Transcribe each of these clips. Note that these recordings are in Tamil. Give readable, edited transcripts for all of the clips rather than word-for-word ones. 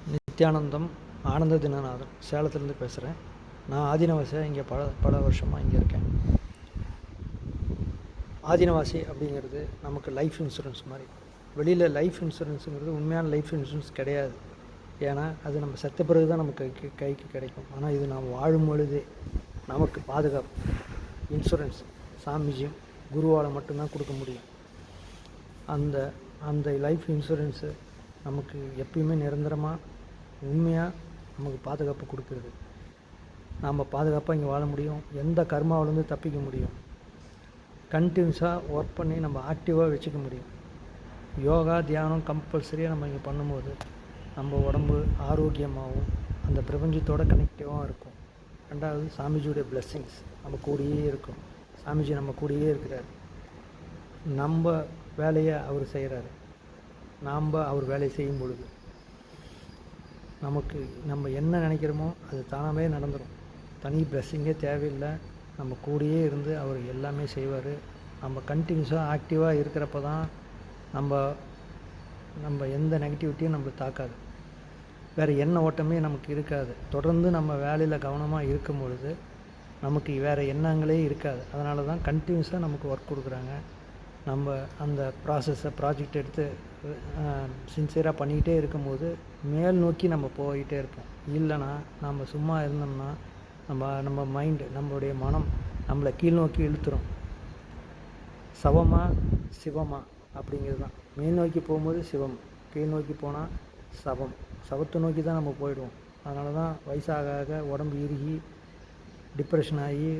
நித்யானந்தம் ஆனந்த தினநாதன் சேலத்துலேருந்து பேசுகிறேன். நான் ஆதீனவாசியாக இங்கே பல வருஷமாக இங்கே இருக்கேன். ஆதீனவாசி அப்படிங்கிறது நமக்கு லைஃப் இன்சூரன்ஸ் மாதிரி. வெளியில் லைஃப் இன்சூரன்ஸுங்கிறது உண்மையான லைஃப் இன்சூரன்ஸ் கிடையாது. ஏன்னா அது நம்ம செத்த பிறகு தான் நமக்கு கைக்கு கிடைக்கும். ஆனால் இது நாம் வாழும் பொழுதே நமக்கு பாதுகாப்பு இன்சூரன்ஸ் சாமிஜியும் குருவால் மட்டும்தான் கொடுக்க முடியும். அந்த லைஃப் இன்சூரன்ஸு நமக்கு எப்பயுமே நிரந்தரமாக உண்மையாக நமக்கு பாதுகாப்பு கொடுக்குறது. நாம் பாதுகாப்பாக இங்கே வாழ முடியும். எந்த கர்மாவிலேருந்து தப்பிக்க முடியும். கண்டினியூஸாக ஒர்க் பண்ணி நம்ம ஆக்டிவாக வச்சுக்க முடியும். யோகா தியானம் கம்பல்சரியாக நம்ம இங்கே பண்ணும்போது நம்ம உடம்பு ஆரோக்கியமாகவும் அந்த பிரபஞ்சத்தோட கனெக்டிவாகவும் இருக்கும். ரெண்டாவது சாமிஜியுடைய பிளெஸ்ஸிங்ஸ் நம்ம கூடயே இருக்கும். சாமிஜி நம்ம கூடயே இருக்கிறார். நம்ம வேலையை அவர் செய்கிறாரு. நாம் அவர் வேலையை செய்யும் பொழுது நம்ம என்ன நினைக்கிறோமோ அது தானாகவே நடந்துடும். தனி பிளெஸ்ஸிங்கே தேவையில்லை. நம்ம கூடயே இருந்து அவர் எல்லாமே செய்வார். நம்ம கண்டினியூஸாக ஆக்டிவாக இருக்கிறப்ப தான் நம்ம எந்த நெகட்டிவிட்டியும் நம்மளை தாக்காது. வேறு எண்ண ஓட்டமே நமக்கு இருக்காது. தொடர்ந்து நம்ம வேலையில் கவனமாக இருக்கும் பொழுது நமக்கு வேறு எண்ணங்களே இருக்காது. அதனால தான் கண்டினியூஸாக நமக்கு ஒர்க் கொடுக்குறாங்க. நம்ம அந்த ப்ராஜெக்ட் எடுத்து சின்சியராக பண்ணிக்கிட்டே இருக்கும்போது மேல் நோக்கி நம்ம போய்கிட்டே இருப்போம். இல்லைனா நம்ம சும்மா இருந்தோம்னா நம்ம மைண்டு நம்மளுடைய மனம் நம்மளை கீழ் நோக்கி இழுத்துரும். சவமா சிவமா அப்படிங்கிறது தான். மேல் நோக்கி போகும்போது சிவம், கீழ் நோக்கி போனால் சவத்தை நோக்கி தான் நம்ம போயிடுவோம். அதனால தான் வயசாக உடம்பு இறுகி டிப்ரெஷன் ஆகி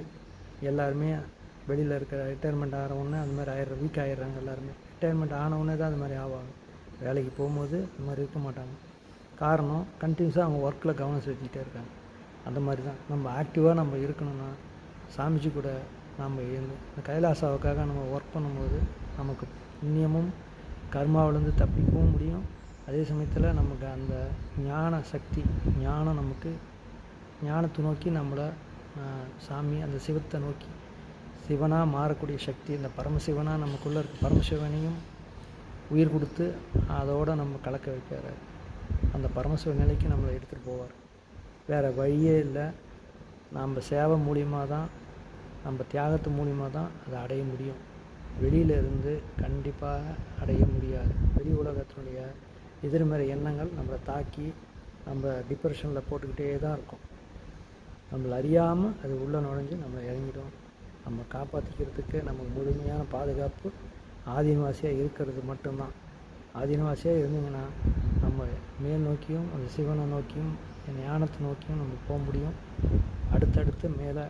எல்லாருமே வெளியில் இருக்கிற ரிட்டையர்மெண்ட் ஆகிறவொன்னே அது மாதிரி வீக் ஆகிடுறாங்க. எல்லாருமே ரிட்டையர்மெண்ட் ஆனவுடனே தான் அது மாதிரி ஆவாங்க. வேலைக்கு போகும்போது அது மாதிரி இருக்க மாட்டாங்க. காரணம் கண்டினியூஸாக அவங்க ஒர்க்கில் கவனம் செலுத்திக்கிட்டே இருக்காங்க. அந்த மாதிரி தான் நம்ம ஆக்டிவாக நம்ம இருக்கணும்னா சாமிஜி கூட நம்ம இந்த கைலாசாவுக்காக நம்ம ஒர்க் பண்ணும்போது நமக்கு புண்ணியமும் கர்மாவிலேருந்து தப்பிக்கவும் முடியும். அதே சமயத்தில் நமக்கு அந்த ஞான சக்தி நமக்கு ஞானத்தை நோக்கி நம்மளை சாமி அந்த சிவத்தை நோக்கி சிவனாக மாறக்கூடிய சக்தி, இந்த பரமசிவனாக நமக்குள்ளே இருக்க பரமசிவனையும் உயிர் கொடுத்து அதோடு நம்ம கலக்க வைக்கிறார். அந்த பரமசிவ நிலைக்கு நம்மளை எடுத்துகிட்டு போவார். வேறு வழியே இல்லை. நம்ம சேவை மூலியமாக தான், நம்ம தியாகத்து மூலியமாக தான் அதை அடைய முடியும். வெளியில் இருந்து கண்டிப்பாக அடைய முடியாது. வெளி உலகத்தினுடைய எதிர்மறை எண்ணங்கள் நம்மளை தாக்கி நம்ம டிப்ரெஷனில் போட்டுக்கிட்டே தான் இருக்கும். நம்மளை அறியாமல் அது உள்ளே நுழைஞ்சு நம்மளை இறங்கிடும். நம்ம காப்பாற்றிக்கிறதுக்கு நமக்கு முழுமையான பாதுகாப்பு ஆதீனவாசியாக இருக்கிறது மட்டும்தான். ஆதீனவாசியாக இருந்தீங்கன்னா நம்ம மேல் நோக்கியும் அந்த சிவனை நோக்கியும் ஞானத்தை நோக்கியும் நம்ம போக முடியும். அடுத்தடுத்து மேலே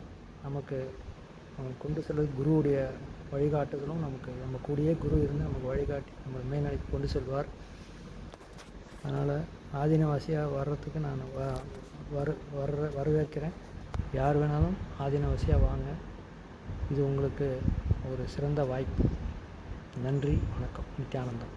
நமக்கு கொண்டு செல்வது குருவுடைய வழிகாட்டுதலும் நம்ம கூடயே குரு இருந்து நமக்கு வழிகாட்டி நம்ம மேல்நிலைக்கு கொண்டு செல்வார். அதனால் ஆதீனவாசியாக வர்றதுக்கு நான் வரவேற்கிறேன். யார் வேணாலும் ஆதீனவாசியாக வாங்க. இது உங்களுக்கு ஒரு சிறந்த வாய்ப்பு. நன்றி, வணக்கம். நித்யானந்தம்.